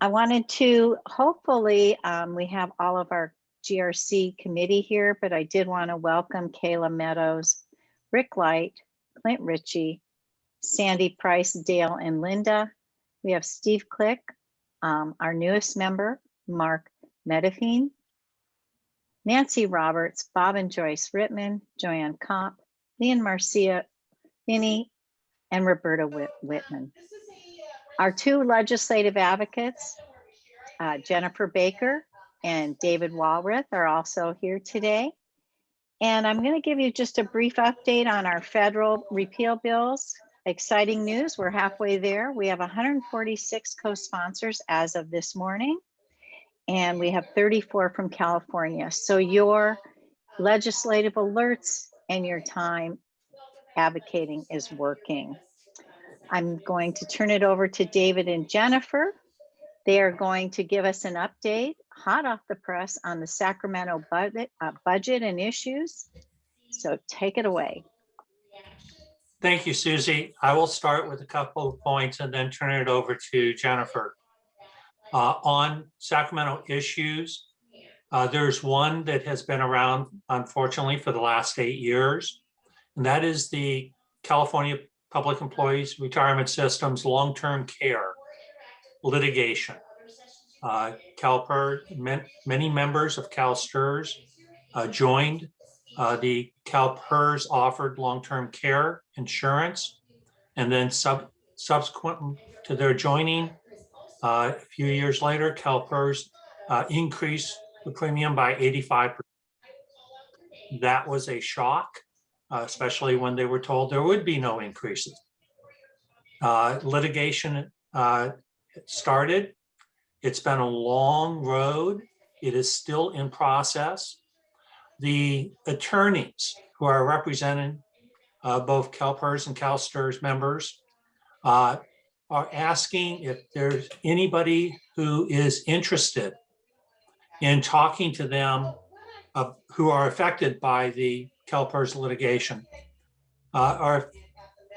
I wanted to, hopefully, we have all of our GRC committee here, but I did want to welcome Kayla Meadows, Rick Light, Clint Ritchie, Sandy Price, Dale, and Linda. We have Steve Click, our newest member, Mark Medifine, Nancy Roberts, Bob and Joyce Rittman, Joanne Kopp, Leon Marcia Finney, and Roberta Whitman. Our two legislative advocates, Jennifer Baker and David Walrath, are also here today. And I'm going to give you just a brief update on our federal repeal bills. Exciting news, we're halfway there. We have 146 co-sponsors as of this morning, and we have 34 from California. So your legislative alerts and your time advocating is working. I'm going to turn it over to David and Jennifer. They are going to give us an update, hot off the press, on the Sacramento budget and issues. So take it away. Thank you, Susie. I will start with a couple of points and then turn it over to Jennifer. On Sacramento issues, there's one that has been around, unfortunately, for the last 8 years, and that is the California Public Employees Retirement System's long-term care litigation. Calpers, many members of CalSTRS joined the Calpers offered long-term care insurance, and then subsequent to their joining, a few years later, Calpers increased the premium by 85%. That was a shock, especially when they were told there would be no increases. Litigation started. It's been a long road. It is still in process. The attorneys who are representing both Calpers and CalSTRS members are asking if there's anybody who is interested in talking to them who are affected by the Calpers litigation, or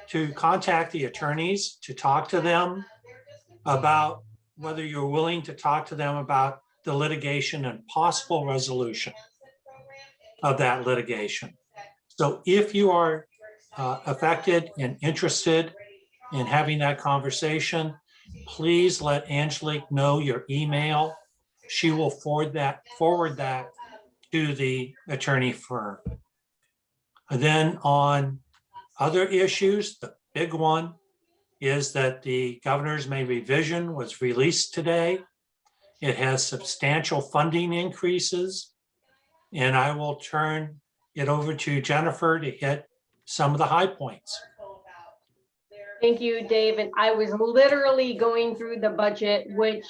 to contact the attorneys to talk to them about whether you're willing to talk to them about the litigation and possible resolution of that litigation. So if you are affected and interested in having that conversation, please let Angelique know your email. She will forward that to the attorney firm. And then on other issues, the big one is that the governor's May revision was released today. It has substantial funding increases, and I will turn it over to Jennifer to hit some of the high points. Thank you, Dave. And I was literally going through the budget, which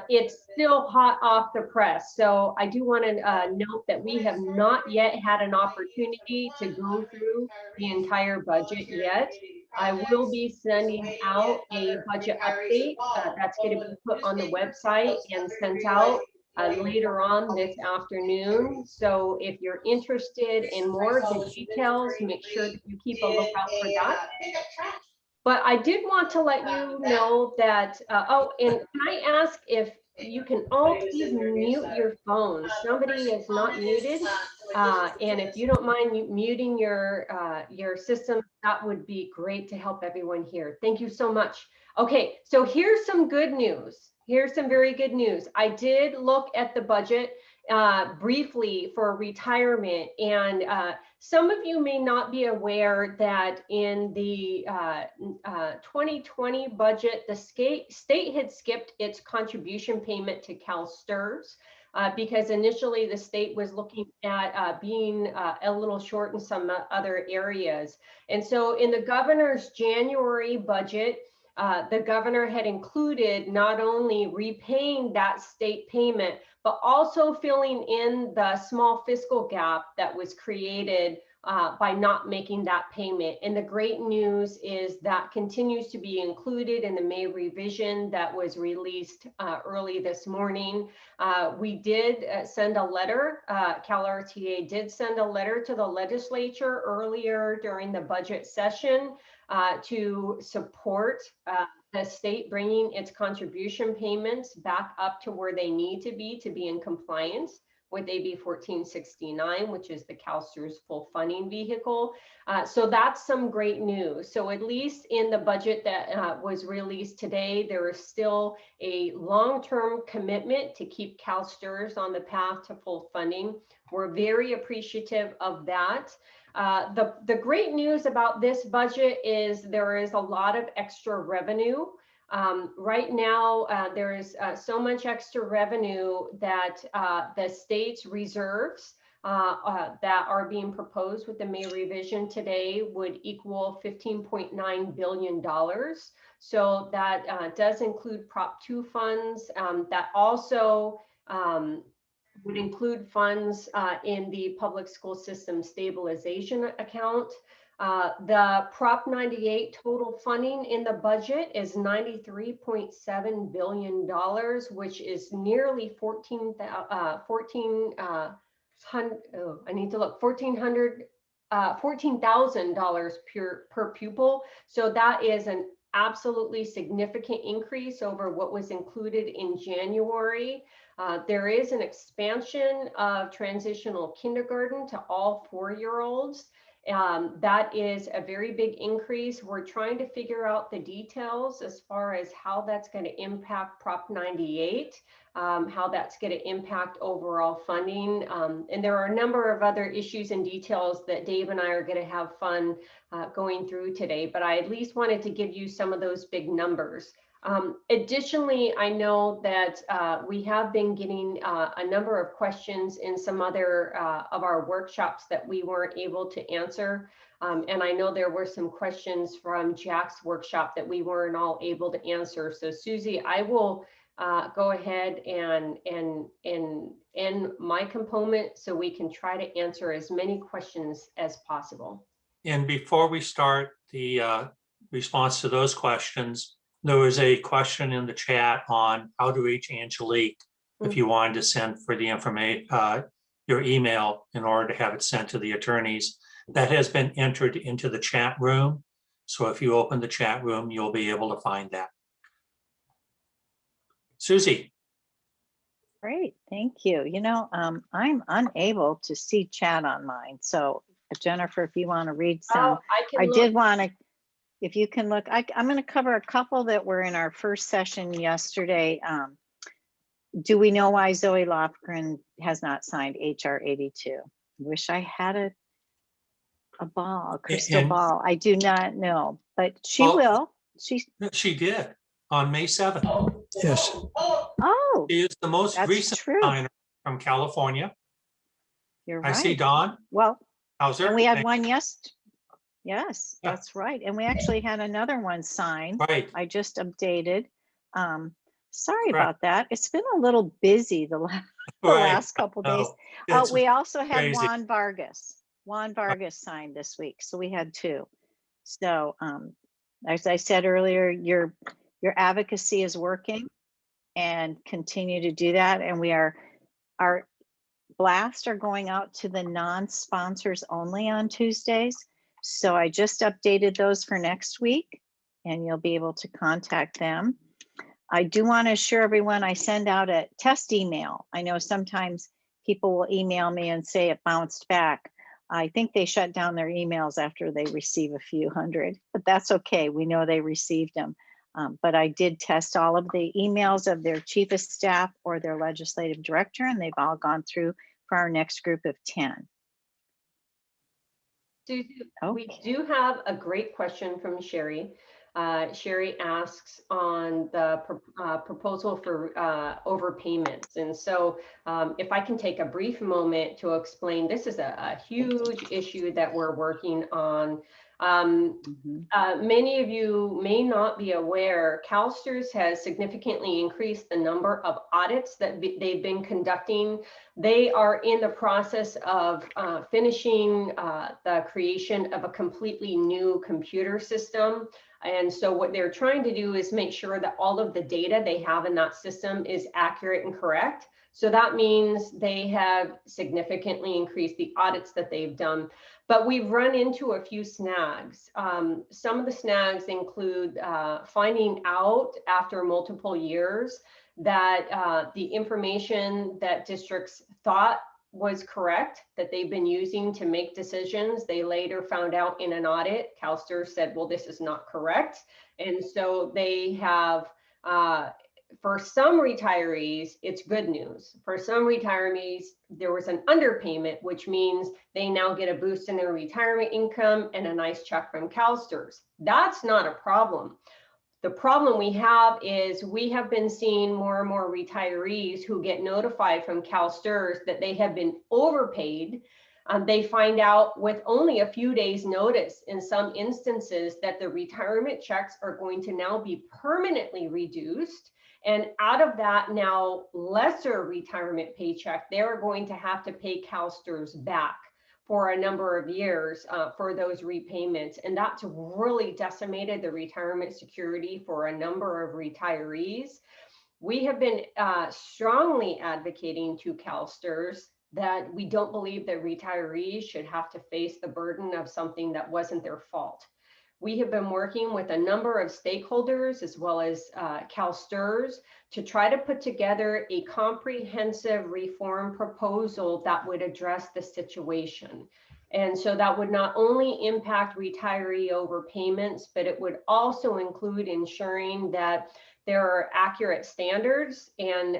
it's still hot off the press. So I do want to note that we have not yet had an opportunity to go through the entire budget yet. I will be sending out a budget update that's going to be put on the website and sent out later on this afternoon. So if you're interested in more of the details, make sure that you keep a lookout for that. But I did want to let you know that, oh, and can I ask if you can all please mute your phones? Somebody is not muted. And if you don't mind muting your system, that would be great to help everyone here. Thank you so much. Okay, so here's some good news. Here's some very good news. I did look at the budget briefly for retirement, and some of you may not be aware that in the 2020 budget, the state had skipped its contribution payment to CalSTRS because initially the state was looking at being a little short in some other areas. And so in the governor's January budget, the governor had included not only repaying that state payment, but also filling in the small fiscal gap that was created by not making that payment. And the great news is that continues to be included in the May revision that was released early this morning. We did send a letter, CalRTA did send a letter to the legislature earlier during the budget session to support the state bringing its contribution payments back up to where they need to be in compliance with AB 1469, which is the CalSTRS full funding vehicle. So that's some great news. So at least in the budget that was released today, there is still a long-term commitment to keep CalSTRS on the path to full funding. We're very appreciative of that. The great news about this budget is there is a lot of extra revenue. Right now, there is so much extra revenue that the state's reserves that are being proposed with the May revision today would equal $15.9 billion. So that does include Prop 2 funds. That also would include funds in the public school system stabilization account. The Prop 98 total funding in the budget is $93.7 billion, which is nearly $14,000 per pupil. So that is an absolutely significant increase over what was included in January. There is an expansion of transitional kindergarten to all 4-year-olds. That is a very big increase. We're trying to figure out the details as far as how that's going to impact Prop 98, how that's going to impact overall funding. And there are a number of other issues and details that Dave and I are going to have fun going through today, but I at least wanted to give you some of those big numbers. Additionally, I know that we have been getting a number of questions in some other of our workshops that we weren't able to answer. And I know there were some questions from Jack's workshop that we weren't all able to answer. So Susie, I will go ahead and end my component so we can try to answer as many questions as possible. And before we start the response to those questions, there was a question in the chat on how to reach Angelique if you wanted to send for the information, your email in order to have it sent to the attorneys. That has been entered into the chat room. So if you open the chat room, you'll be able to find that. Susie. Great, thank you. You know, I'm unable to see chat on mine. So Jennifer, if you want to read some, I did want to, if you can look, I'm going to cover a couple that were in our first session yesterday. Do we know why Zoe Lofgren has not signed HR 82? Wish I had a crystal ball. I do not know, but she will. She did on May 7th. Yes. Oh, she is the most recent signer from California. You're right. I see Dawn. Well, Hauser. And we had one yesterday. Yes, that's right. And we actually had another one signed. Right. I just updated. Sorry about that. It's been a little busy the last couple days. We also had crazy. Juan Vargas. Juan Vargas signed this week. So we had 2. So as I said earlier, your advocacy is working and continue to do that. And our blasts are going out to the non-sponsors only on Tuesdays. So I just updated those for next week and you'll be able to contact them. I do want to assure everyone I send out a test email. I know sometimes people will email me and say it bounced back. I think they shut down their emails after they receive a few hundred, but that's okay. We know they received them. But I did test all of the emails of their chief of staff or their legislative director, and they've all gone through for our next group of 10. Susie, we do have a great question from Sherry. Sherry asks on the proposal for overpayments. And so if I can take a brief moment to explain, this is a huge issue that we're working on. Many of you may not be aware, CalSTRS has significantly increased the number of audits that they've been conducting. They are in the process of finishing the creation of a completely new computer system. And so what they're trying to do is make sure that all of the data they have in that system is accurate and correct. So that means they have significantly increased the audits that they've done. But we've run into a few snags. Some of the snags include finding out after multiple years that the information that districts thought was correct, that they've been using to make decisions, they later found out in an audit, CalSTRS said, well, this is not correct. And so they have, for some retirees, it's good news. For some retirees, there was an underpayment, which means they now get a boost in their retirement income and a nice check from CalSTRS. That's not a problem. The problem we have is we have been seeing more and more retirees who get notified from CalSTRS that they have been overpaid. They find out with only a few days notice in some instances that the retirement checks are going to now be permanently reduced. And out of that now lesser retirement paycheck, they're going to have to pay CalSTRS back for a number of years for those repayments. And that's really decimated the retirement security for a number of retirees. We have been strongly advocating to CalSTRS that we don't believe that retirees should have to face the burden of something that wasn't their fault. We have been working with a number of stakeholders as well as CalSTRS to try to put together a comprehensive reform proposal that would address the situation. And so that would not only impact retiree overpayments, but it would also include ensuring that there are accurate standards and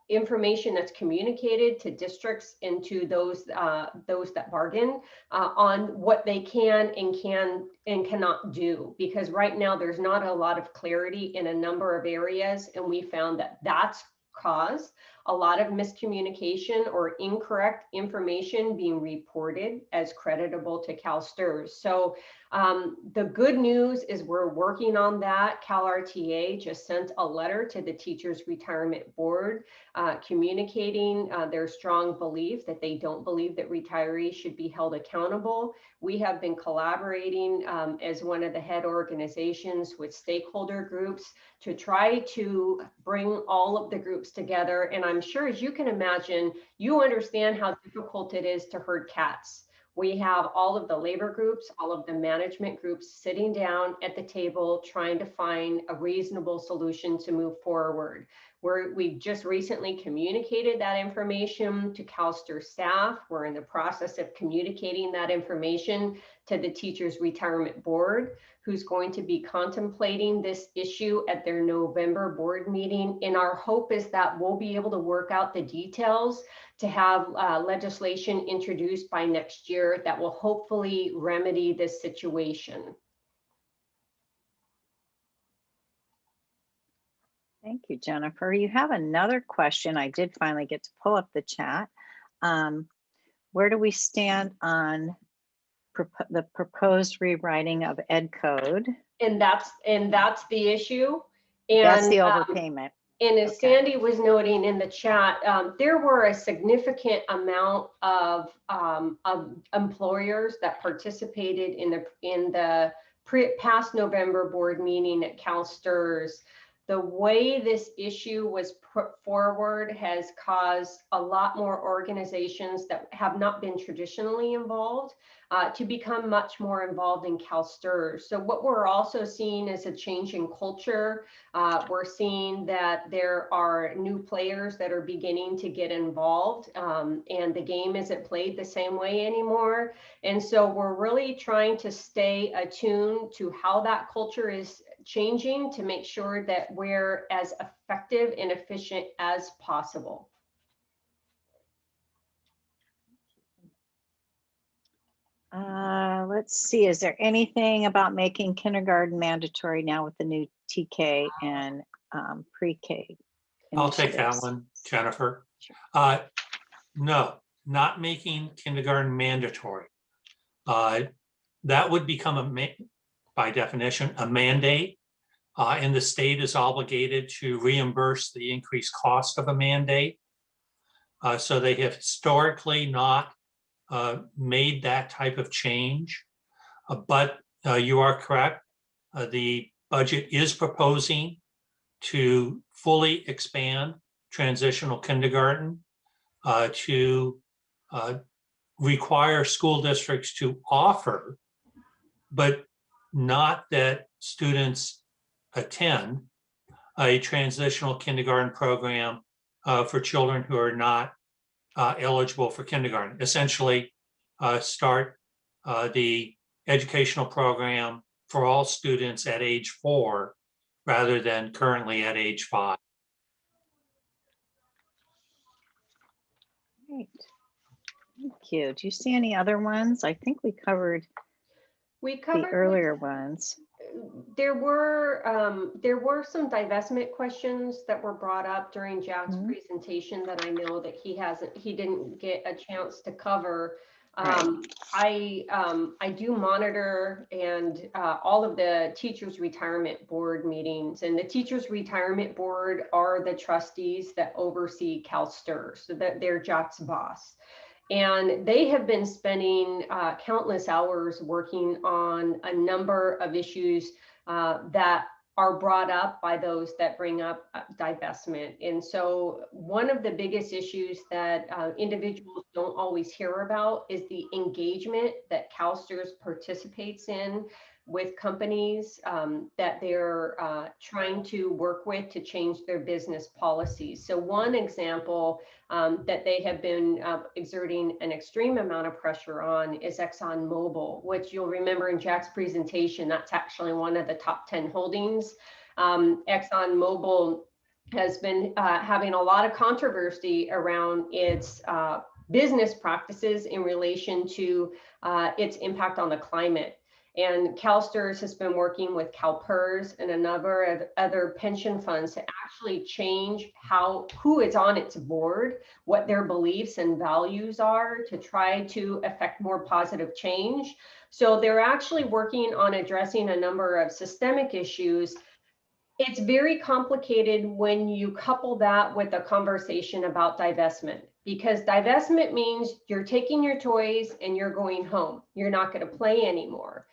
information that's communicated to districts and to those that bargain on what they can and cannot do. Because right now there's not a lot of clarity in a number of areas, and we found that that's caused a lot of miscommunication or incorrect information being reported as creditable to CalSTRS. So the good news is we're working on that. CalRTA just sent a letter to the Teachers Retirement Board communicating their strong belief that they don't believe that retirees should be held accountable. We have been collaborating as one of the head organizations with stakeholder groups to try to bring all of the groups together. And I'm sure, as you can imagine, you understand how difficult it is to herd cats. We have all of the labor groups, all of the management groups sitting down at the table trying to find a reasonable solution to move forward. We've just recently communicated that information to CalSTRS staff. We're in the process of communicating that information to the Teachers Retirement Board, who's going to be contemplating this issue at their November board meeting. And our hope is that we'll be able to work out the details to have legislation introduced by next year that will hopefully remedy this situation. Thank you, Jennifer. You have another question. I did finally get to pull up the chat. Where do we stand on the proposed rewriting of Ed Code? And that's the issue. And that's the overpayment. And as Sandy was noting in the chat, there were a significant amount of employers that participated in the past November board meeting at CalSTRS. The way this issue was put forward has caused a lot more organizations that have not been traditionally involved to become much more involved in CalSTRS. So what we're also seeing is a change in culture. We're seeing that there are new players that are beginning to get involved, and the game isn't played the same way anymore. And so we're really trying to stay attuned to how that culture is changing to make sure that we're as effective and efficient as possible. Let's see, is there anything about making kindergarten mandatory now with the new TK and pre-K? I'll take that one, Jennifer. No, not making kindergarten mandatory. That would become by definition, a mandate, and the state is obligated to reimburse the increased cost of a mandate. So they have historically not made that type of change, but you are correct. The budget is proposing to fully expand transitional kindergarten to require school districts to offer, but not that students attend a transitional kindergarten program for children who are not eligible for kindergarten. Essentially, start the educational program for all students at age 4 rather than currently at age 5. Great. Thank you. Do you see any other ones? I think we covered We the covered earlier ones. there were some divestment questions that were brought up during Jack's Mhm. presentation that I know that he didn't get a chance to cover. Right. I do monitor and all of the teachers retirement board meetings, and the teachers retirement board are the trustees that oversee CalSTRS, so that they're Jack's boss. And they have been spending countless hours working on a number of issues that are brought up by those that bring up divestment. And so one of the biggest issues that individuals don't always hear about is the engagement that CalSTRS participates in with companies that they're trying to work with to change their business policies. So one example that they have been exerting an extreme amount of pressure on is ExxonMobil, which you'll remember in Jack's presentation, that's actually one of the top 10 holdings. ExxonMobil has been having a lot of controversy around its business practices in relation to its impact on the climate. And CalSTRS has been working with Calpers and a number of other pension funds to actually change who is on its board, what their beliefs and values are, to try to affect more positive change. So they're actually working on addressing a number of systemic issues. It's very complicated when you couple that with a conversation about divestment, because divestment means you're taking your toys and you're going home. You're not going to play anymore.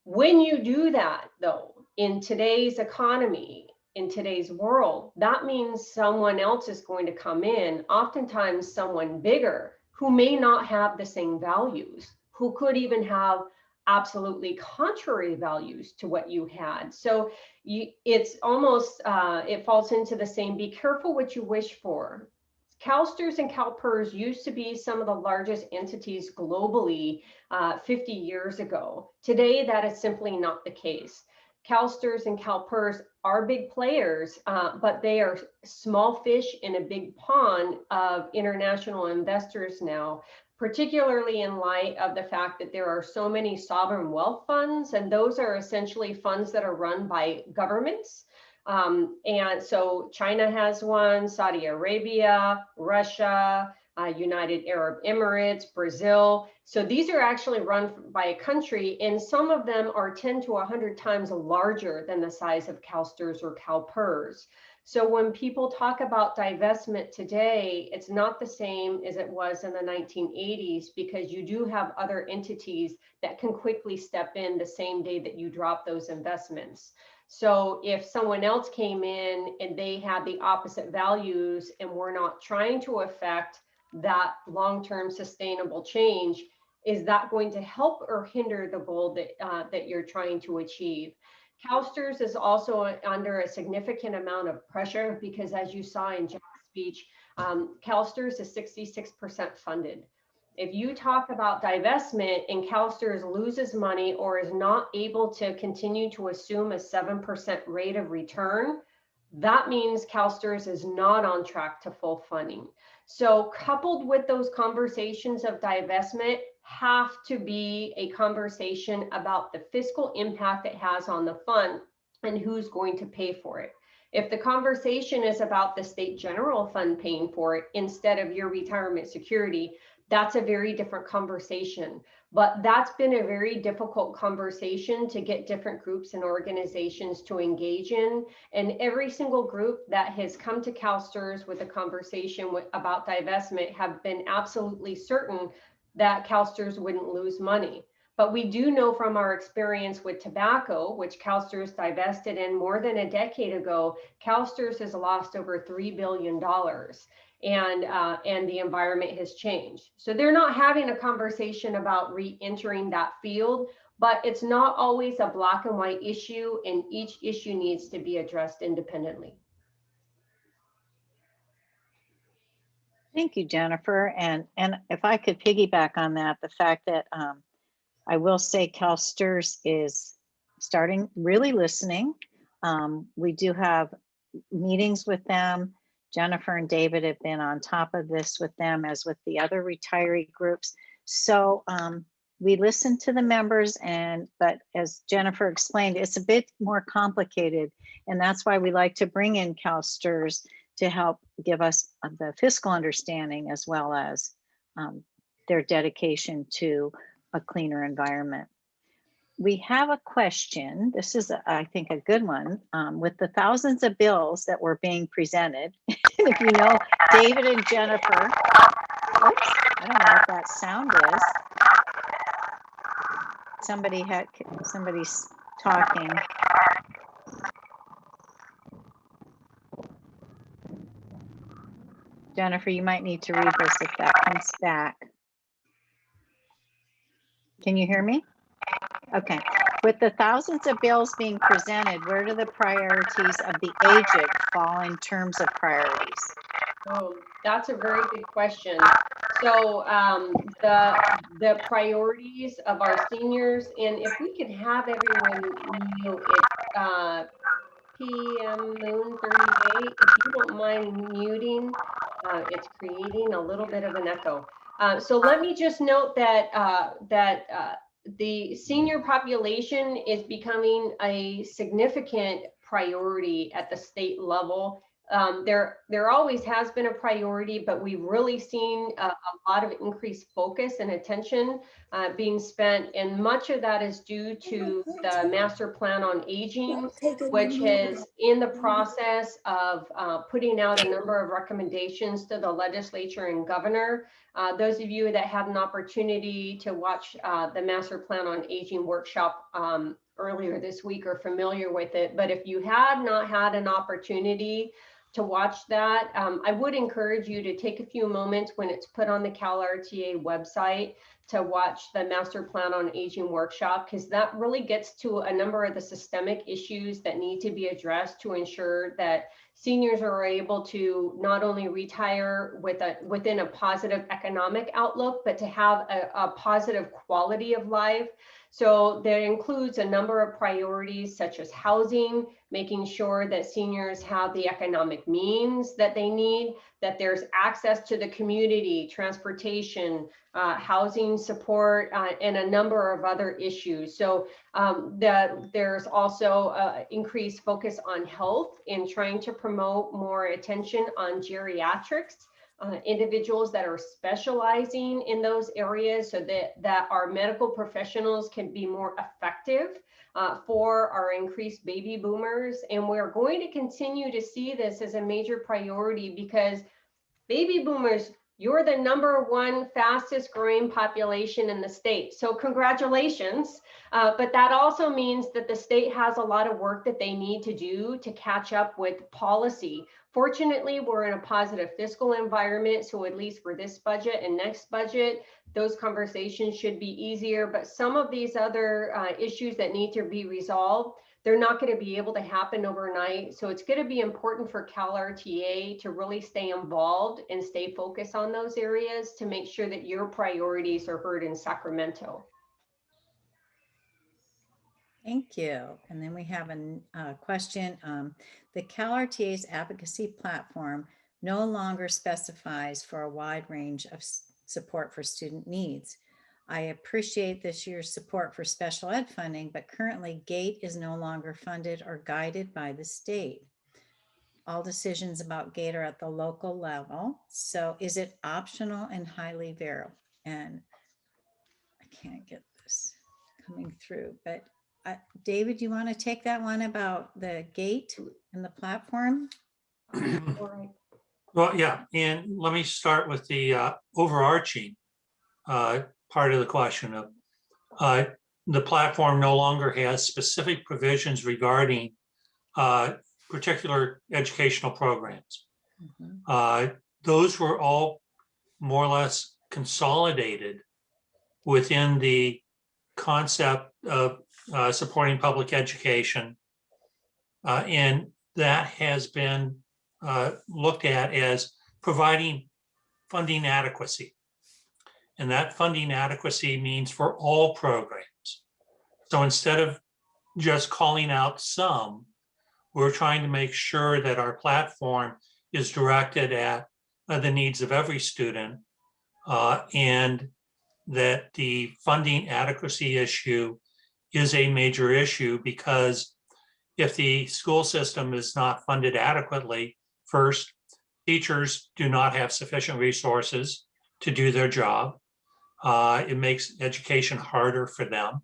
When you do that, though, in today's economy, in today's world, that means someone else is going to come in, oftentimes someone bigger, who may not have the same values, who could even have absolutely contrary values to what you had. So it's almost, it falls into the same, be careful what you wish for. CalSTRS and Calpers used to be some of the largest entities globally 50 years ago. Today, that is simply not the case. CalSTRS and Calpers are big players, but they are small fish in a big pond of international investors now, particularly in light of the fact that there are so many sovereign wealth funds, and those are essentially funds that are run by governments. And so China has one, Saudi Arabia, Russia, United Arab Emirates, Brazil. So these are actually run by a country, and some of them are 10 to 100 times larger than the size of CalSTRS or Calpers. So when people talk about divestment today, it's not the same as it was in the 1980s, because you do have other entities that can quickly step in the same day that you drop those investments. So if someone else came in and they had the opposite values and were not trying to affect that long-term sustainable change, is that going to help or hinder the goal that you're trying to achieve? CalSTRS is also under a significant amount of pressure because, as you saw in Jack's speech, CalSTRS is 66% funded. If you talk about divestment and CalSTRS loses money or is not able to continue to assume a 7% rate of return, that means CalSTRS is not on track to full funding. So coupled with those conversations of divestment have to be a conversation about the fiscal impact it has on the fund and who's going to pay for it. If the conversation is about the state general fund paying for it instead of your retirement security, that's a very different conversation. But that's been a very difficult conversation to get different groups and organizations to engage in. And every single group that has come to CalSTRS with a conversation about divestment have been absolutely certain that CalSTRS wouldn't lose money. But we do know from our experience with tobacco, which CalSTRS divested in more than a decade ago, CalSTRS has lost over $3 billion. And the environment has changed. So they're not having a conversation about re-entering that field, but it's not always a black and white issue, and each issue needs to be addressed independently. Thank you, Jennifer. And if I could piggyback on that, the fact that I will say CalSTRS is starting really listening. We do have meetings with them. Jennifer and David have been on top of this with them, as with the other retiree groups. So we listen to the members, but as Jennifer explained, it's a bit more complicated. And that's why we like to bring in CalSTRS to help give us the fiscal understanding, as well as their dedication to a cleaner environment. We have a question. This is, I think, a good one. With the thousands of bills that were being presented, if you know David and Jennifer, oops, I don't know what that sound is. Somebody's talking. Jennifer, you might need to read this if that comes back. Can you hear me? Okay. With the thousands of bills being presented, where do the priorities of the aged fall in terms of priorities? Oh, that's a very good question. So the priorities of our seniors, and if we could have everyone mute it, PM Moon 38, if you don't mind muting, it's creating a little bit of an echo. So let me just note that the senior population is becoming a significant priority at the state level. There always has been a priority, but we've really seen a lot of increased focus and attention being spent, and much of that is due to the Master Plan on Aging, which is in the process of putting out a number of recommendations to the legislature and governor. Those of you that had an opportunity to watch the Master Plan on Aging workshop earlier this week are familiar with it, but if you had not had an opportunity to watch that, I would encourage you to take a few moments when it's put on the CalRTA website to watch the Master Plan on Aging workshop, because that really gets to a number of the systemic issues that need to be addressed to ensure that seniors are able to not only retire within a positive economic outlook, but to have a positive quality of life. So that includes a number of priorities such as housing, making sure that seniors have the economic means that they need, that there's access to the community, transportation, housing support, and a number of other issues. So there's also increased focus on health in trying to promote more attention on geriatrics. Individuals that are specializing in those areas, so that our medical professionals can be more effective for our increased baby boomers. And we're going to continue to see this as a major priority, because baby boomers, you're the #1 fastest growing population in the state. So congratulations. But that also means that the state has a lot of work that they need to do to catch up with policy. Fortunately, we're in a positive fiscal environment. So at least for this budget and next budget, those conversations should be easier. But some of these other issues that need to be resolved, they're not going to be able to happen overnight. So it's going to be important for CalRTA to really stay involved and stay focused on those areas to make sure that your priorities are heard in Sacramento. Thank you. And then we have a question. The CalRTA's advocacy platform no longer specifies for a wide range of support for student needs. I appreciate this year's support for special ed funding, but currently GATE is no longer funded or guided by the state. All decisions about GATE are at the local level. So is it optional and highly variable? And I can't get this coming through, but David, you want to take that one about the GATE and the platform? Well, yeah, and let me start with the overarching part of the question of the platform no longer has specific provisions regarding particular educational programs. Mhm. Those were all more or less consolidated within the concept of supporting public education. And that has been looked at as providing funding adequacy. And that funding adequacy means for all programs. So instead of just calling out some, we're trying to make sure that our platform is directed at the needs of every student, and that the funding adequacy issue is a major issue, because if the school system is not funded adequately, first, teachers do not have sufficient resources to do their job. It makes education harder for them.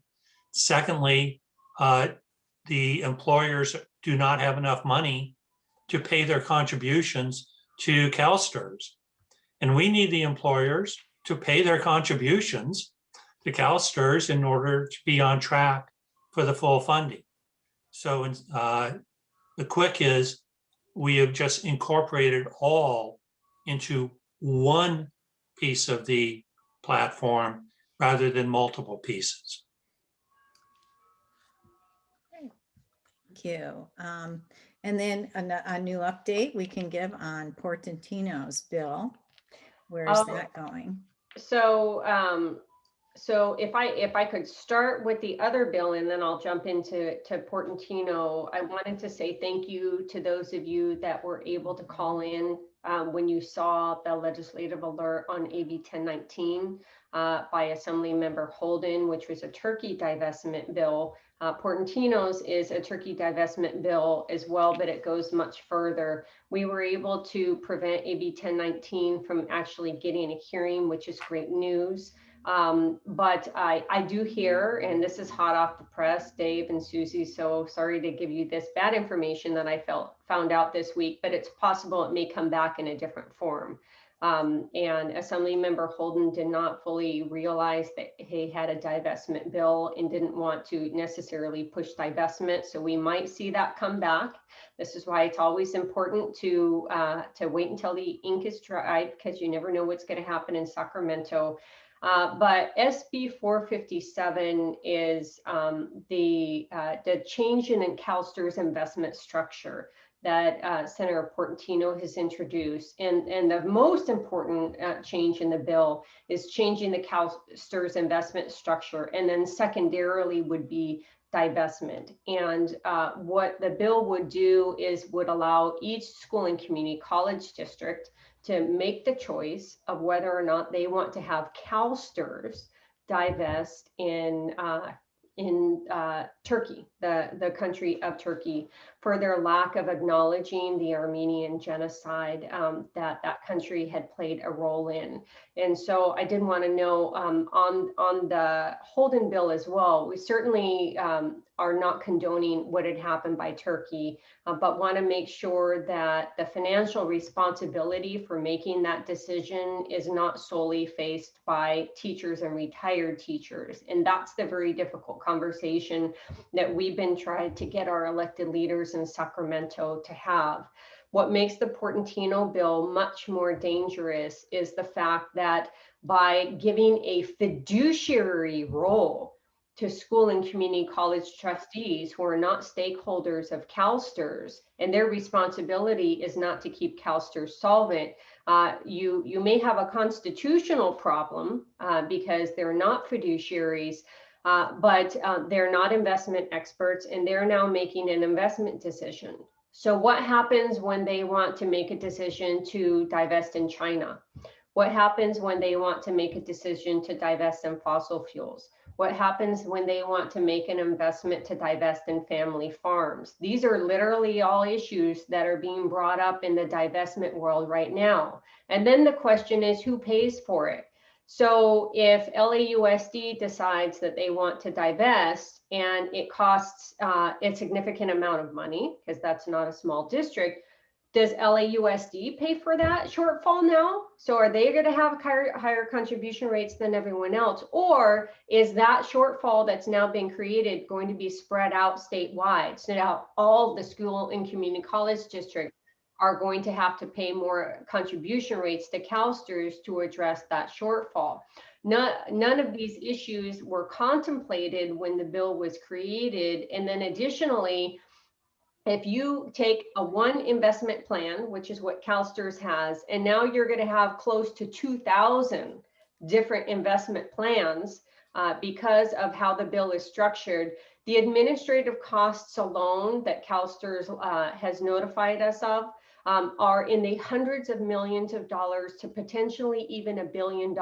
Secondly, the employers do not have enough money to pay their contributions to CalSTRS. And we need the employers to pay their contributions to CalSTRS in order to be on track for the full funding. So the quick is we have just incorporated all into one piece of the platform rather than multiple pieces. Thank you. And then a new update we can give on Portantino's bill. Where's that going? So so if I could start with the other bill and then I'll jump into Portantino, I wanted to say thank you to those of you that were able to call in when you saw the legislative alert on AB 1019 by Assembly Member Holden, which was a turkey divestment bill. Portantino's is a turkey divestment bill as well, but it goes much further. We were able to prevent AB 1019 from actually getting a hearing, which is great news. But I do hear, and this is hot off the press, Dave and Susie, so sorry to give you this bad information that I found out this week, but it's possible it may come back in a different form. And Assembly Member Holden did not fully realize that he had a divestment bill and didn't want to necessarily push divestment. So we might see that come back. This is why it's always important to wait until the ink is dry, because you never know what's going to happen in Sacramento. But SB 457 is the change in CalSTRS investment structure that Senator Portantino has introduced. And the most important change in the bill is changing the CalSTRS investment structure. And then secondarily would be divestment. And what the bill would do is would allow each school and community college district to make the choice of whether or not they want to have CalSTRS divest in Turkey, the country of Turkey, for their lack of acknowledging the Armenian genocide that country had played a role in. And so I did want to know on the Holden bill as well, we certainly are not condoning what had happened by Turkey, but want to make sure that the financial responsibility for making that decision is not solely faced by teachers and retired teachers. And that's the very difficult conversation that we've been trying to get our elected leaders in Sacramento to have. What makes the Portantino bill much more dangerous is the fact that by giving a fiduciary role to school and community college trustees who are not stakeholders of CalSTRS, and their responsibility is not to keep CalSTRS solvent, you may have a constitutional problem because they're not fiduciaries, but they're not investment experts, and they're now making an investment decision. So what happens when they want to make a decision to divest in China? What happens when they want to make a decision to divest in fossil fuels? What happens when they want to make an investment to divest in family farms? These are literally all issues that are being brought up in the divestment world right now. And then the question is, who pays for it? So if LAUSD decides that they want to divest and it costs a significant amount of money, because that's not a small district, Does LAUSD pay for that shortfall now? So are they going to have higher contribution rates than everyone else? Or is that shortfall that's now been created going to be spread out statewide? So now all the school and community college districts are going to have to pay more contribution rates to CalSTRS to address that shortfall. None of these issues were contemplated when the bill was created. And then additionally, if you take a one investment plan, which is what CalSTRS has, and now you're going to have close to 2,000 different investment plans because of how the bill is structured, the administrative costs alone that CalSTRS has notified us of are in the hundreds of millions of dollars to potentially even $1 billion.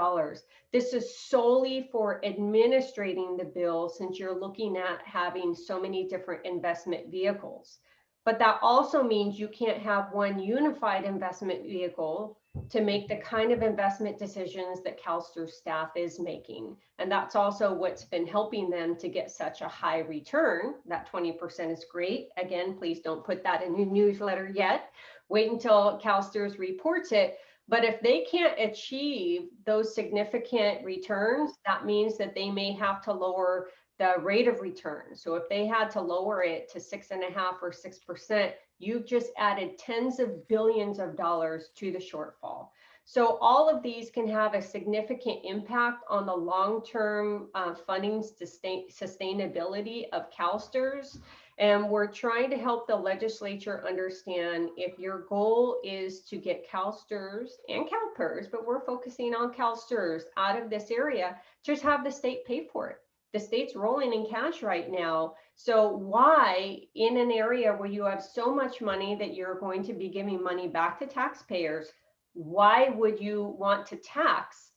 This is solely for administrating the bill, since you're looking at having so many different investment vehicles. But that also means you can't have one unified investment vehicle to make the kind of investment decisions that CalSTRS staff is making. And that's also what's been helping them to get such a high return. That 20% is great. Again, please don't put that in your newsletter yet. Wait until CalSTRS reports it. But if they can't achieve those significant returns, that means that they may have to lower the rate of return. So if they had to lower it to 6.5 or 6%, you've just added tens of billions of dollars to the shortfall. So all of these can have a significant impact on the long-term funding sustainability of CalSTRS. And we're trying to help the legislature understand, if your goal is to get CalSTRS and Calpers, but we're focusing on CalSTRS out of this area, just have the state pay for it. The state's rolling in cash right now. So why, in an area where you have so much money that you're going to be giving money back to taxpayers, why would you want to tax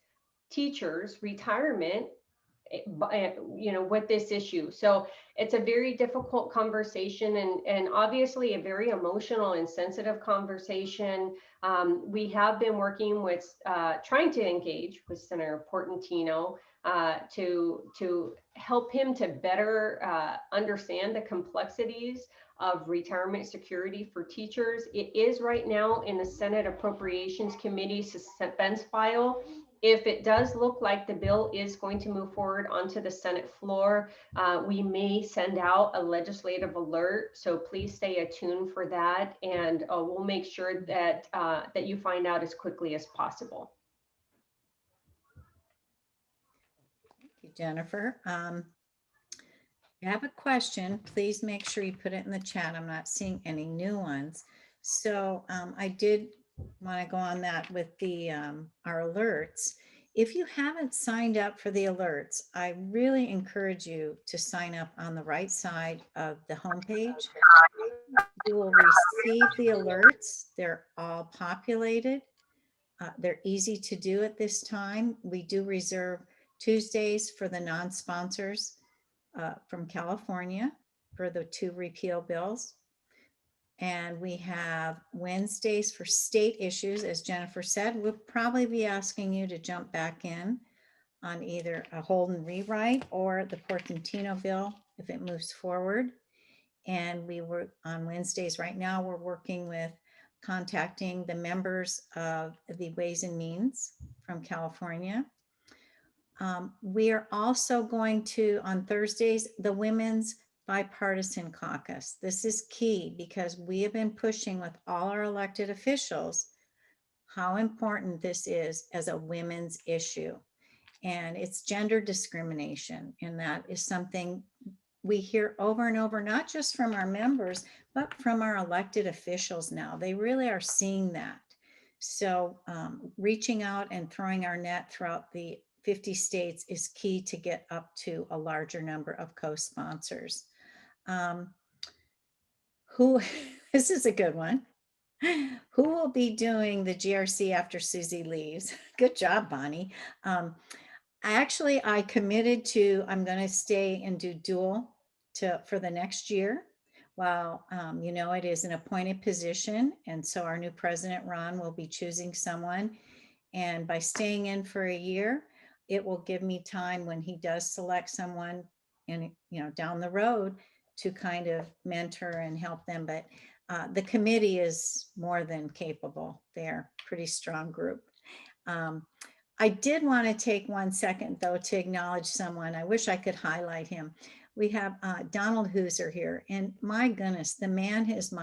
teachers' retirement, with this issue? So it's a very difficult conversation, and obviously a very emotional and sensitive conversation. We have been working with, trying to engage with Senator Portantino to help him to better understand the complexities of retirement security for teachers. It is right now in the Senate Appropriations Committee suspense file. If it does look like the bill is going to move forward onto the Senate floor, we may send out a legislative alert. So please stay attuned for that, and we'll make sure that that you find out as quickly as possible. Thank you, Jennifer. If you have a question, please make sure you put it in the chat. I'm not seeing any new ones. So I did want to go on that with the our alerts. If you haven't signed up for the alerts, I really encourage you to sign up on the right side of the homepage. You will receive the alerts. They're all populated. They're easy to do at this time. We do reserve Tuesdays for the non-sponsors from California for the 2 repeal bills. And we have Wednesdays for state issues. As Jennifer said, we'll probably be asking you to jump back in on either a Holden rewrite or the Portantino bill if it moves forward. And we were on Wednesdays right now, we're working with contacting the members of the Ways and Means from California. We are also going to, on Thursdays, the Women's Bipartisan Caucus. This is key because we have been pushing with all our elected officials how important this is as a women's issue. And it's gender discrimination. And that is something we hear over and over, not just from our members, but from our elected officials now. They really are seeing that. So reaching out and throwing our net throughout the 50 states is key to get up to a larger number of co-sponsors. This is a good one. Who will be doing the GRC after Susie leaves? Good job, Bonnie. I committed to, I'm going to stay and do dual for the next year. While, it is an appointed position. And so our new president, Ron, will be choosing someone. And by staying in for a year, it will give me time when he does select someone and, down the road to kind of mentor and help them. But the committee is more than capable. They're a pretty strong group. I did want to take 1 second though to acknowledge someone. I wish I could highlight him. We have Donald Hooser here, and my goodness, the man is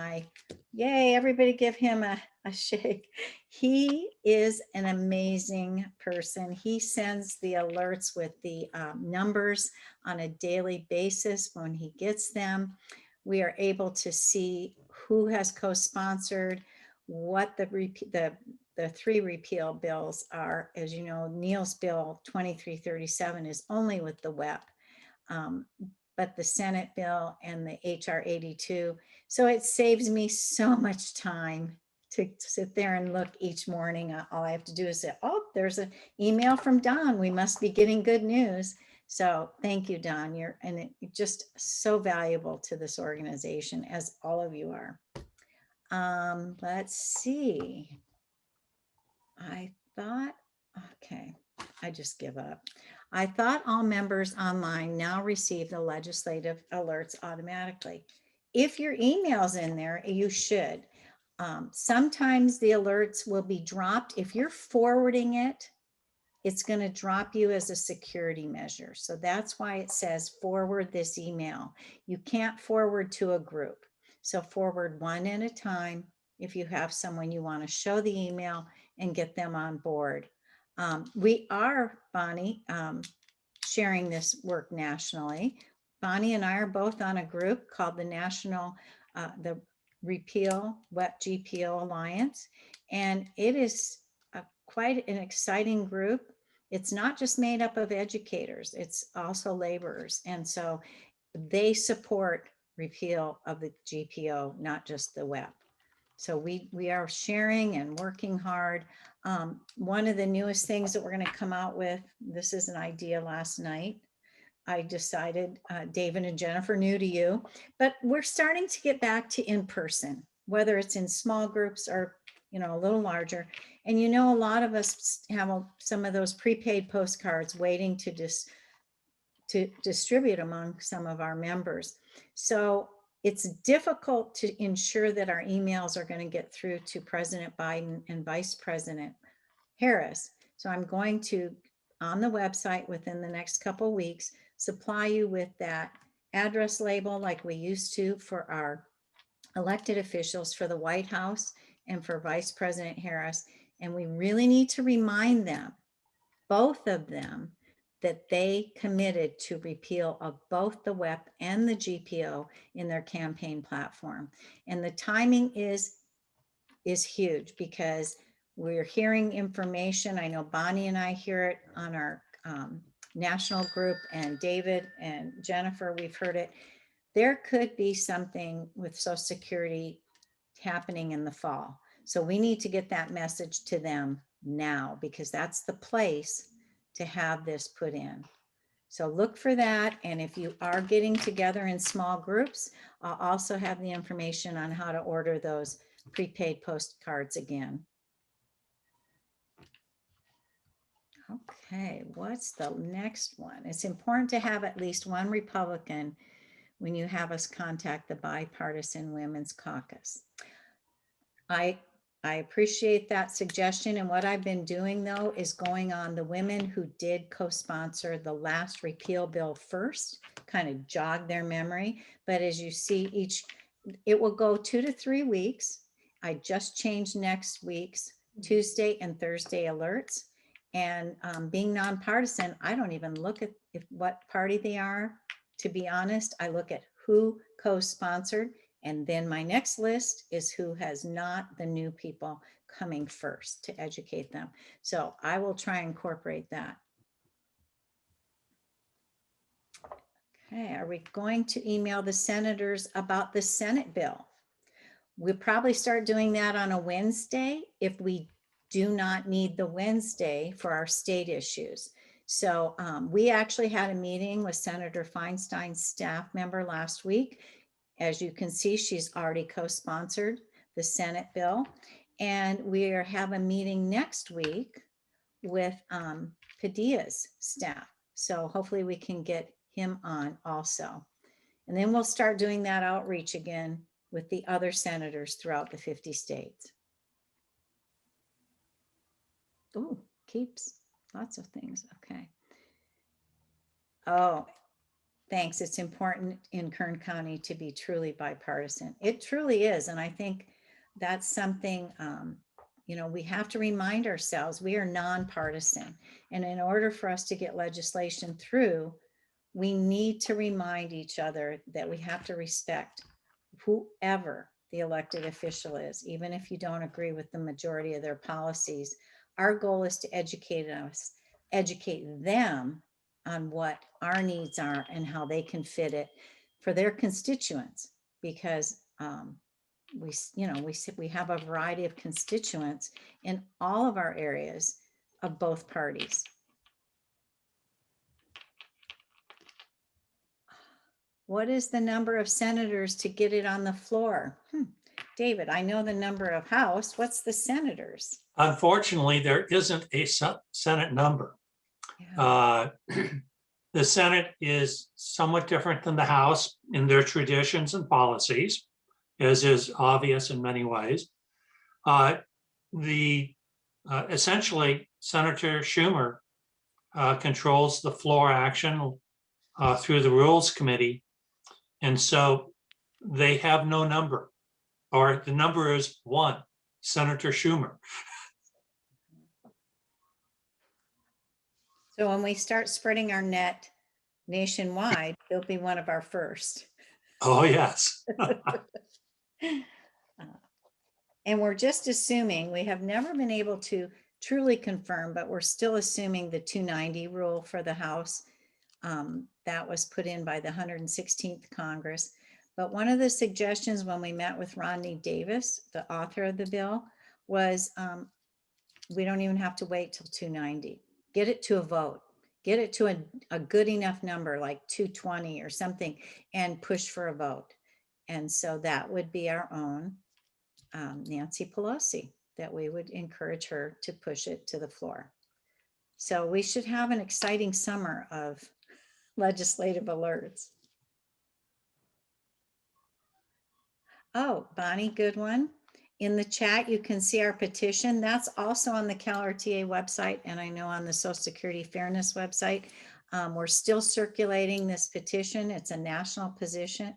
yay, everybody give him a shake. He is an amazing person. He sends the alerts with the numbers on a daily basis when he gets them. We are able to see who has co-sponsored, what the 3 repeal bills are. As you know, Neil's bill 2337 is only with the WEP. But the Senate bill and the HR 82. So it saves me so much time to sit there and look each morning. All I have to do is say, oh, there's an email from Don. We must be getting good news. So thank you, Don. You're just so valuable to this organization, as all of you are. Let's see. I thought, okay, I just give up. I thought all members online now receive the legislative alerts automatically. If your email's in there, you should. Sometimes the alerts will be dropped. If you're forwarding it, it's going to drop you as a security measure. So that's why it says forward this email. You can't forward to a group. So forward one at a time if you have someone you want to show the email and get them on board. We are, Bonnie, sharing this work nationally. Bonnie and I are both on a group called the National, the Repeal WEP GPO Alliance, and it is quite an exciting group. It's not just made up of educators, it's also laborers. And so they support repeal of the GPO, not just the WEP. So we are sharing and working hard. One of the newest things that we're going to come out with, this is an idea last night. I decided, David and Jennifer, new to you, but we're starting to get back to in-person, whether it's in small groups or, you know, a little larger. And, you know, a lot of us have some of those prepaid postcards waiting to distribute among some of our members. So it's difficult to ensure that our emails are going to get through to President Biden and Vice President Harris. So I'm going to, on the website within the next couple of weeks, supply you with that address label like we used to for our elected officials for the White House and for Vice President Harris. And we really need to remind them, both of them, that they committed to repeal of both the WEP and the GPO in their campaign platform. And the timing is huge because we're hearing information. I know Bonnie and I hear it on our national group, and David and Jennifer, we've heard it. There could be something with Social Security happening in the fall. So we need to get that message to them now, because that's the place to have this put in. So look for that. And if you are getting together in small groups, I'll also have the information on how to order those prepaid postcards again. Okay, what's the next one? It's important to have at least one Republican when you have us contact the Bipartisan Women's Caucus. I appreciate that suggestion. And what I've been doing, though, is going on the women who did co-sponsor the last repeal bill first, kind of jog their memory. But as you see, it will go 2 to 3 weeks. I just changed next week's Tuesday and Thursday alerts. And being nonpartisan, I don't even look at what party they are. To be honest, I look at who co-sponsored. And then my next list is who has not, the new people coming first to educate them. So I will try and incorporate that. Okay, are we going to email the senators about the Senate bill? We'll probably start doing that on a Wednesday if we do not need the Wednesday for our state issues. So we actually had a meeting with Senator Feinstein's staff member last week. As you can see, she's already co-sponsored the Senate bill. And we have a meeting next week with Padilla's staff. So hopefully we can get him on also. And then we'll start doing that outreach again with the other senators throughout the 50 states. Oh, keeps lots of things. Okay. Oh, thanks. It's important in Kern County to be truly bipartisan. It truly is. And I think that's something, you know, we have to remind ourselves we are nonpartisan. And in order for us to get legislation through, we need to remind each other that we have to respect whoever the elected official is, even if you don't agree with the majority of their policies. Our goal is to educate them on what our needs are and how they can fit it for their constituents, because we have a variety of constituents in all of our areas of both parties. What is the number of senators to get it on the floor? David, I know the number of House. What's the senators? Unfortunately, there isn't a Senate number. Yeah. The Senate is somewhat different than the House in their traditions and policies, as is obvious in many ways. Essentially, Senator Schumer controls the floor action through the Rules Committee. And so they have no number, or the number is one, Senator Schumer. So when we start spreading our net nationwide, he'll be one of our first. Oh, yes. And we're just assuming, we have never been able to truly confirm, but we're still assuming the 290 rule for the House that was put in by the 116th Congress. But one of the suggestions when we met with Rodney Davis, the author of the bill, was we don't even have to wait till 290. Get it to a vote. Get it to a good enough number, like 220 or something, and push for a vote. And so that would be our own Nancy Pelosi, that we would encourage her to push it to the floor. So we should have an exciting summer of legislative alerts. Oh, Bonnie, good one. In the chat, you can see our petition. That's also on the CalRTA website, and I know on the Social Security Fairness website. We're still circulating this petition. It's a national petition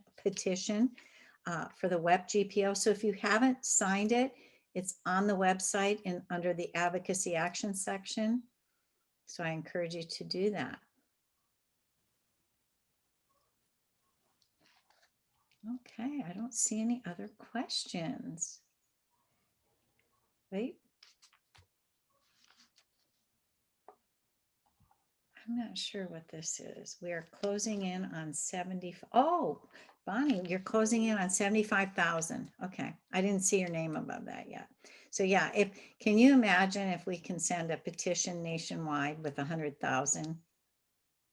for the WEP GPO. So if you haven't signed it, it's on the website and under the Advocacy Action section. So I encourage you to do that. Okay, I don't see any other questions. Wait. I'm not sure what this is. We are closing in on 70. Oh, Bonnie, you're closing in on 75,000. Okay, I didn't see your name above that yet. So yeah, can you imagine if we can send a petition nationwide with 100,000?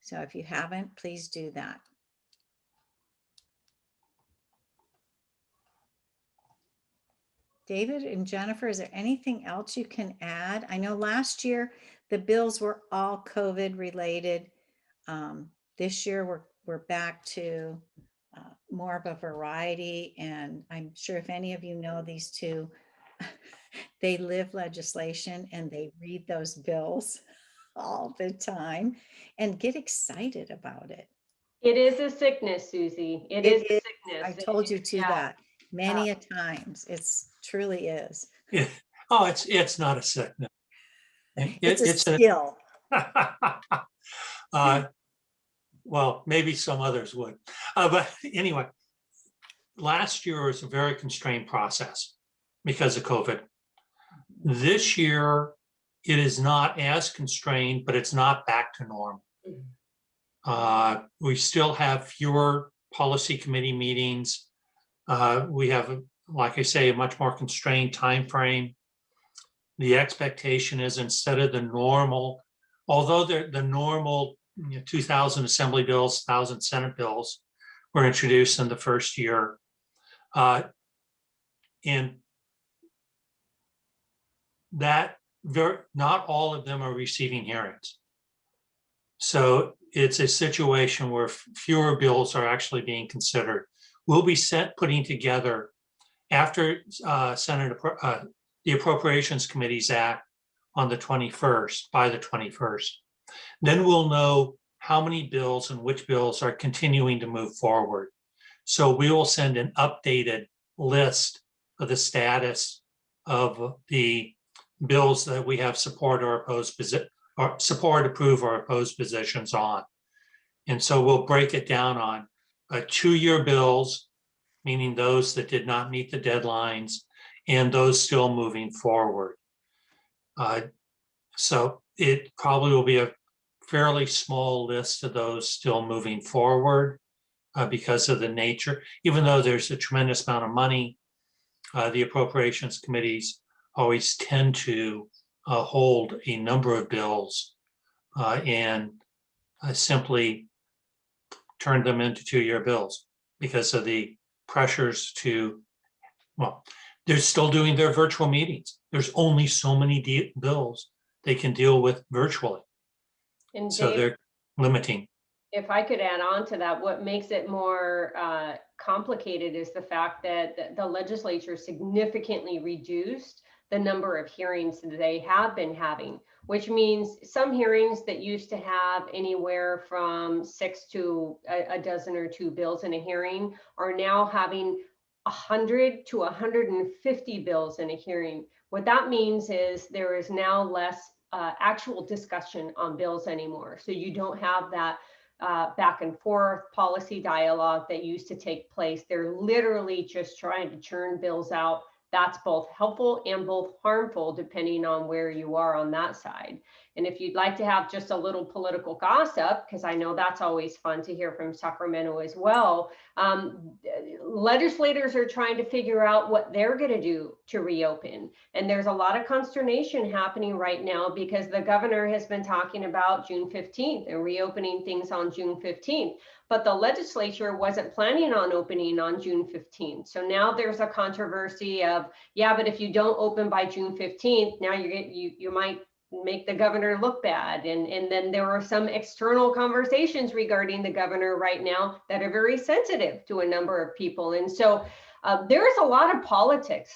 So if you haven't, please do that. David and Jennifer, is there anything else you can add? I know last year the bills were all COVID related. This year we're back to more of a variety, and I'm sure if any of you know these two, they live legislation and they read those bills all the time and get excited about it. It is a sickness, Susie. It is a sickness. I told you to that many a times. It's truly is. Yeah. Oh, it's not a sickness. It's a skill. Well, maybe some others would. But anyway, last year was a very constrained process because of COVID. This year, it is not as constrained, but it's not back to normal. We still have fewer policy committee meetings. We have, like I say, a much more constrained time frame. The expectation is instead of the normal, although the normal 2,000 Assembly bills, 1,000 Senate bills were introduced in the first year, and that not all of them are receiving hearings. So it's a situation where fewer bills are actually being considered, we'll be putting together after the Appropriations Committee's act on the 21st, by the 21st. Then we'll know how many bills and which bills are continuing to move forward. So we will send an updated list of the status of the bills that we have support or opposed support, approve, or opposed positions on. And so we'll break it down on 2-year bills, meaning those that did not meet the deadlines, and those still moving forward. So it probably will be a fairly small list of those still moving forward because of the nature. Even though there's a tremendous amount of money, the appropriations committees always tend to hold a number of bills and simply turn them into 2-year bills because of the pressures to, well, they're still doing their virtual meetings. There's only so many bills they can deal with virtually. And So Dave, they're limiting. if I could add on to that, what makes it more complicated is the fact that the legislature significantly reduced the number of hearings that they have been having, which means some hearings that used to have anywhere from 6 to a dozen or 2 bills in a hearing are now having 100 to 150 bills in a hearing. What that means is there is now less actual discussion on bills anymore. So you don't have that back and forth policy dialogue that used to take place. They're literally just trying to churn bills out. That's both helpful and both harmful, depending on where you are on that side. And if you'd like to have just a little political gossip, because I know that's always fun to hear from Sacramento as well, legislators are trying to figure out what they're going to do to reopen. And there's a lot of consternation happening right now because the governor has been talking about June 15th and reopening things on June 15th. But the legislature wasn't planning on opening on June 15th. So now there's a controversy of, yeah, but if you don't open by June 15th, now you might make the governor look bad. And then there are some external conversations regarding the governor right now that are very sensitive to a number of people. And so there is a lot of politics,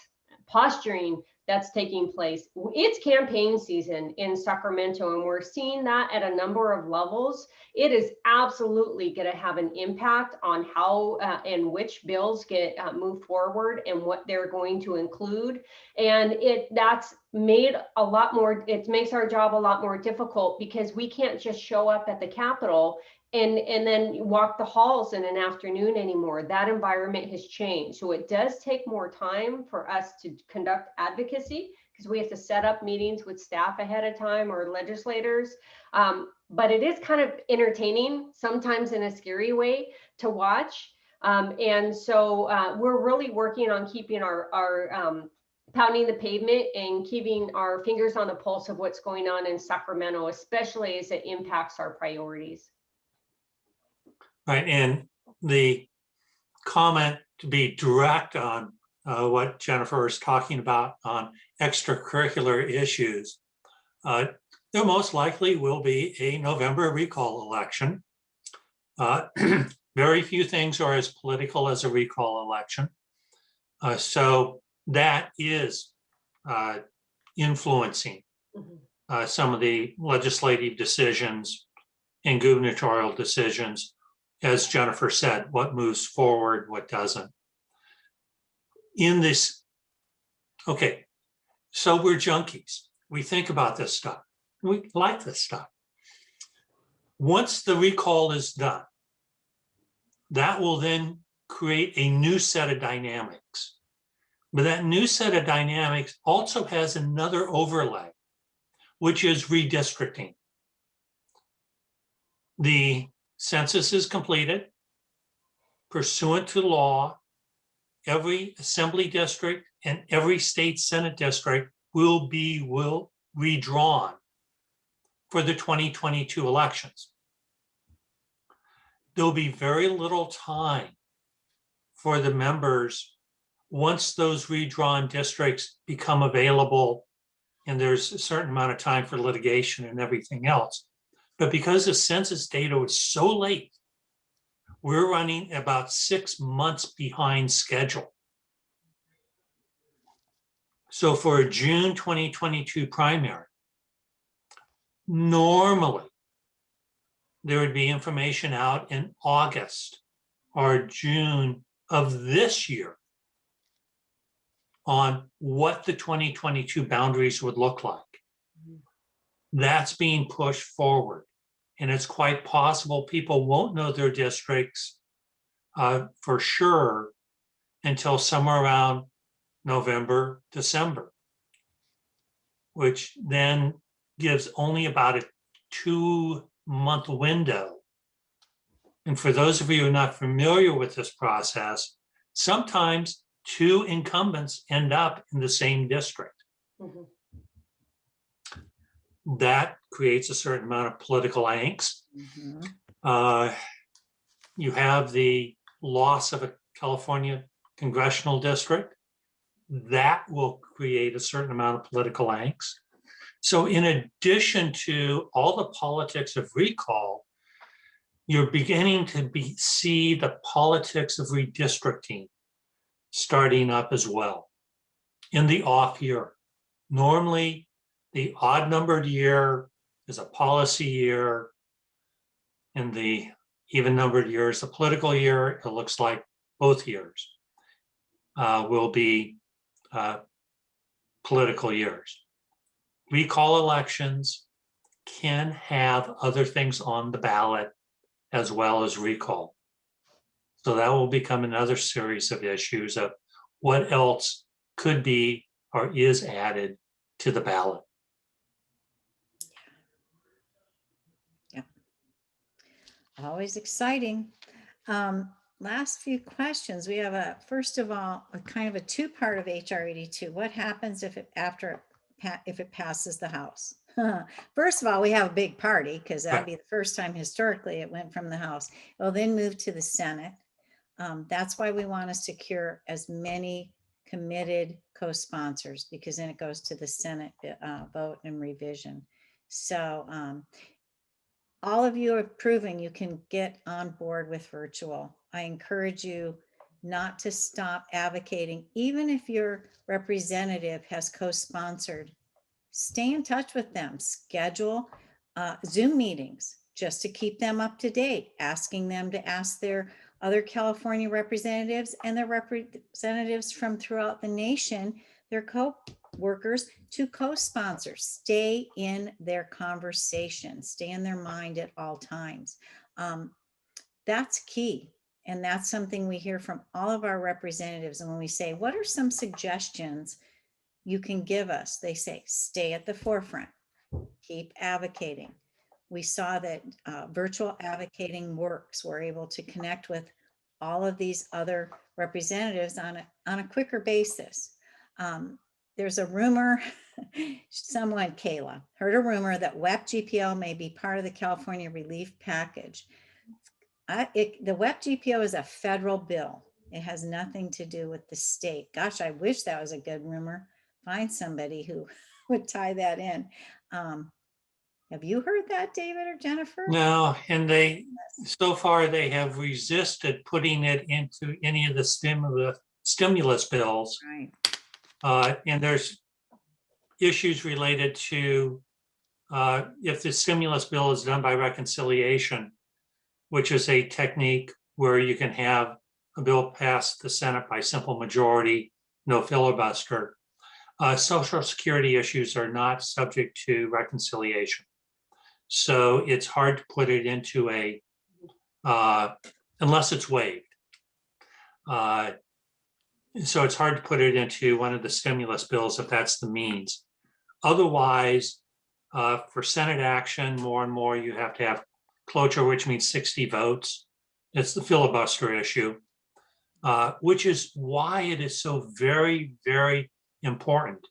posturing that's taking place. It's campaign season in Sacramento, and we're seeing that at a number of levels. It is absolutely going to have an impact on how and which bills get moved forward and what they're going to include. And that's made a lot more, it makes our job a lot more difficult because we can't just show up at the Capitol and then walk the halls in an afternoon anymore. That environment has changed. So it does take more time for us to conduct advocacy because we have to set up meetings with staff ahead of time or legislators. But it is kind of entertaining, sometimes in a scary way to watch. And so we're really working on keeping our pounding the pavement and keeping our fingers on the pulse of what's going on in Sacramento, especially as it impacts our priorities. Right, and the comment to be direct on what Jennifer is talking about on extracurricular issues, there most likely will be a November recall election. Very few things are as political as a recall election. So that is influencing some of the legislative decisions and gubernatorial decisions. As Jennifer said, what moves forward, what doesn't. In this, okay, so we're junkies. We think about this stuff. We like this stuff. Once the recall is done, that will then create a new set of dynamics. But that new set of dynamics also has another overlay, which is redistricting. The census is completed. Pursuant to law, every assembly district and every state senate district will be redrawn for the 2022 elections. There'll be very little time for the members once those redrawn districts become available, and there's a certain amount of time for litigation and everything else. But because the census data was so late, we're running about 6 months behind schedule. So for a June 2022 primary, normally there would be information out in August or June of this year on what the 2022 boundaries would look like. That's being pushed forward. And it's quite possible people won't know their districts for sure until somewhere around November, December, which then gives only about a 2-month window. And for those of you who are not familiar with this process, sometimes 2 incumbents end up in the same district. Mhm. That creates a certain amount of political angst. Mhm. You have the loss of a California congressional district. That will create a certain amount of political angst. So in addition to all the politics of recall, you're beginning to see the politics of redistricting starting up as well in the off year. Normally, the odd numbered year is a policy year. In the even numbered year is a political year. It looks like both years will be political years. Recall elections can have other things on the ballot as well as recall. So that will become another series of issues of what else could be or is added to the ballot. Always exciting. Last few questions. We have first of all, a kind of a two-part of HR 82. What happens if it passes the House? First of all, we have a big party because that'd be the first time historically it went from the House. It will then move to the Senate. That's why we want to secure as many committed co-sponsors, because then it goes to the Senate vote and revision. So all of you are proving you can get on board with virtual. I encourage you not to stop advocating, even if your representative has co-sponsored. Stay in touch with them, schedule Zoom meetings just to keep them up to date, asking them to ask their other California representatives and their representatives from throughout the nation, their co-workers, to co-sponsor. Stay in their conversation, stay in their mind at all times. That's key. And that's something we hear from all of our representatives. And when we say, what are some suggestions you can give us? They say, stay at the forefront, keep advocating. We saw that virtual advocating works. We're able to connect with all of these other representatives on a quicker basis. There's a rumor, someone, Kayla, heard a rumor that WEP GPO may be part of the California relief package. The WEP GPO is a federal bill. It has nothing to do with the state. Gosh, I wish that was a good rumor. Find somebody who would tie that in. Have you heard that, David or Jennifer? No, and so far they have resisted putting it into any of the stimulus bills. Right. And there's issues related to if the stimulus bill is done by reconciliation, which is a technique where you can have a bill pass the Senate by simple majority, no filibuster. Social Security issues are not subject to reconciliation. So it's hard to put it into unless it's waived. So it's hard to put it into one of the stimulus bills if that's the means. Otherwise, for Senate action, more and more you have to have cloture, which means 60 votes. It's the filibuster issue, which is why it is so very, very important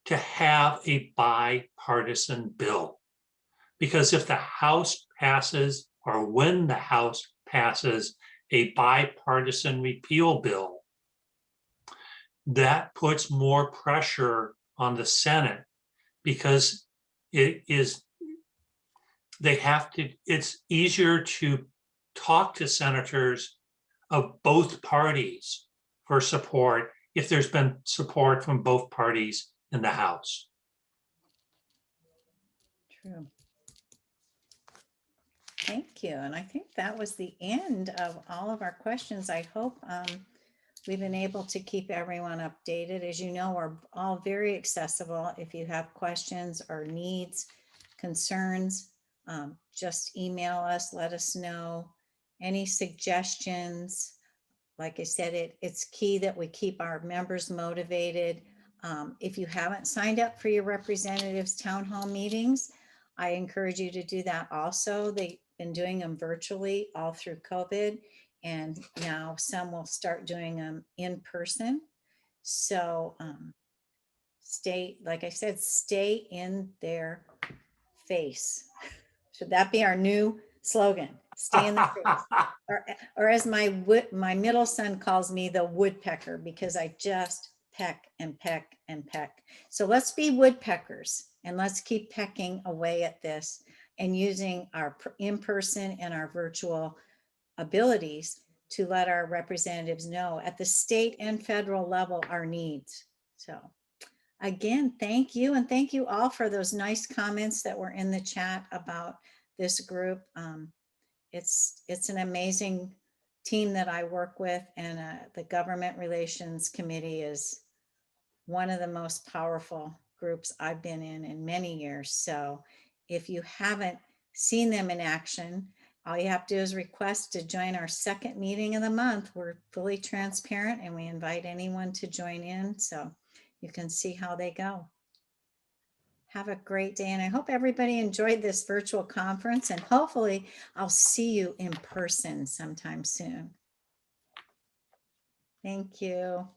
to have a bipartisan bill. Because if the House passes, or when the House passes a bipartisan repeal bill, that puts more pressure on the Senate because it's easier to talk to senators of both parties for support if there's been support from both parties in the House. True. Thank you. And I think that was the end of all of our questions. I hope we've been able to keep everyone updated. As you know, we're all very accessible. If you have questions or needs, concerns, just email us, let us know. Any suggestions? Like I said, it's key that we keep our members motivated. If you haven't signed up for your representatives' town hall meetings, I encourage you to do that also. They've been doing them virtually all through COVID, and now some will start doing them in person. So stay, like I said, stay in their face. Should that be our new slogan? Stay in the face. Or as my middle son calls me, the woodpecker, because I just peck and peck and peck. So let's be woodpeckers and let's keep pecking away at this and using our in-person and our virtual abilities to let our representatives know at the state and federal level our needs. So again, thank you. And thank you all for those nice comments that were in the chat about this group. It's an amazing team that I work with, and the Government Relations Committee is one of the most powerful groups I've been in many years. So if you haven't seen them in action, all you have to do is request to join our second meeting of the month. We're fully transparent and we invite anyone to join in so you can see how they go. Have a great day, and I hope everybody enjoyed this virtual conference, and hopefully I'll see you in person sometime soon. Thank you.